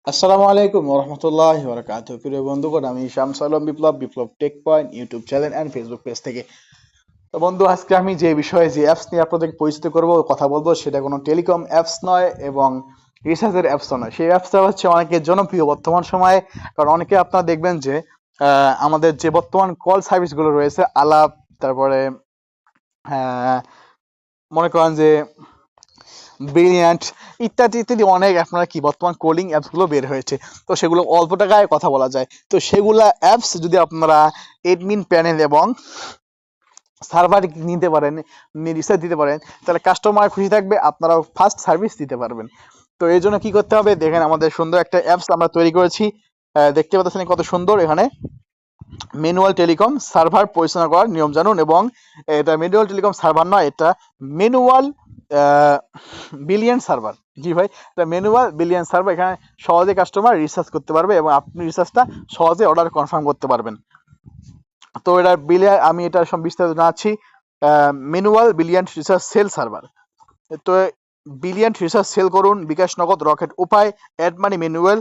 আসসালামু আলাইকুম রহমতুল্লাহি বারাকাতুহু। প্রিয় বন্ধুগণ, আমি Shamsul Alam Biplob, Biplob tech point YouTube channel and Facebook page থেকে। তো বন্ধু, আজকে আমি যে বিষয়ে যে অ্যাপস নিয়ে আপনাদের পরিচিত করব, কথা বলবো, সেটা কোনো টেলিকম অ্যাপস নয় এবং রিসার্চের অ্যাপসও নয়। সেই অ্যাপসটা হচ্ছে অনেকের জনপ্রিয় বর্তমান সময়ে। কারণ অনেকে আপনারা দেখবেন যে আমাদের যে বর্তমান কল সার্ভিসগুলো রয়েছে, আলাপ, তারপরে আহ, মনে করেন যে ব্রিলিয়ান্ট, ইত্যাদি ইত্যাদি অনেক আপনারা কি বর্তমান কোলিং অ্যাপসগুলো বের হয়েছে। তো সেগুলো অল্প টাকায় কথা বলা যায়। তো সেগুলা অ্যাপস যদি আপনারা এডমিন প্যানেল এবং সার্ভার নিতে পারেন, রিসার্চ দিতে পারেন, তাহলে কাস্টমার খুশি থাকবে, আপনারাও ফাস্ট সার্ভিস দিতে পারবেন। তো এই জন্য কি করতে হবে, দেখেন আমাদের সুন্দর একটা অ্যাপস আমরা তৈরি করেছি। দেখতে পাচ্ছেন কত সুন্দর। এখানে ম্যানুয়াল টেলিকম সার্ভার পরিচালনা করার নিয়ম জানুন। এবং এটা ম্যানুয়াল টেলিকম সার্ভার নয়, এটা ম্যানুয়াল বিলিয়ন সার্ভার। জি ভাই, এটা ম্যানুয়াল বিলিয়ন সার্ভার। এখানে সহজে কাস্টমার রিসার্চ করতে পারবে এবং আপনি রিসার্চটা সহজে অর্ডার কনফার্ম করতে পারবেন। তো এটা আমি এটা সব বিস্তারিত জানাচ্ছি। Manual billion research cell server. তো বিলিয়ন রিসার্চ সেল করুন bKash, Nagad, Rocket Upay, add money, manual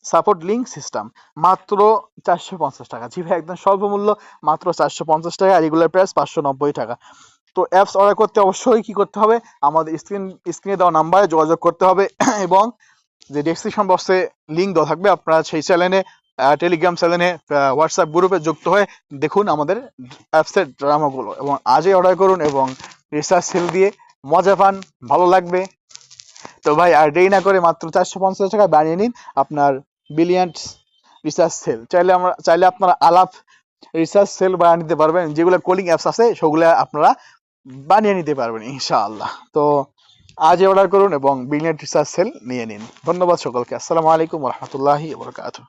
support link system. মাত্র 450 টাকা। জি ভাই, একদম স্বল্প মূল্য, মাত্র 450 টাকা। রেগুলার প্রাইস 590 টাকা। তো অ্যাপস অর্ডার করতে অবশ্যই কি করতে হবে, আমাদের স্ক্রিনে দেওয়া নাম্বারে যোগাযোগ করতে হবে এবং যে ডেসক্রিপশন বক্সে লিঙ্ক দেওয়া থাকবে, আপনারা সেই চ্যানেলে, টেলিগ্রাম চ্যানেলে, হোয়াটসঅ্যাপ গ্রুপে যুক্ত হয়ে দেখুন আমাদের অ্যাপসের ড্রামাগুলো এবং আজই অর্ডার করুন এবং রিসার্চ সেল দিয়ে মজা পান, ভালো লাগবে। তো ভাই, আর দেরি না করে মাত্র 450 টাকা বানিয়ে নিন আপনার বিলিয়ন্ট রিসার্চ সেল। চাইলে আপনারা আলাপ রিসার্চ সেল বানিয়ে নিতে পারবেন। যেগুলো কোলিং অ্যাপস আছে সেগুলো আপনারা বানিয়ে নিতে পারবেন ইনশাআল্লাহ। তো আজই অর্ডার করুন এবং বিলিয়ন্ট রিসার্চ সেল নিয়ে নিন। ধন্যবাদ সকলকে। আসসালামু আলাইকুম রহমতুল্লাহি ওয়া বারাকাতুহু।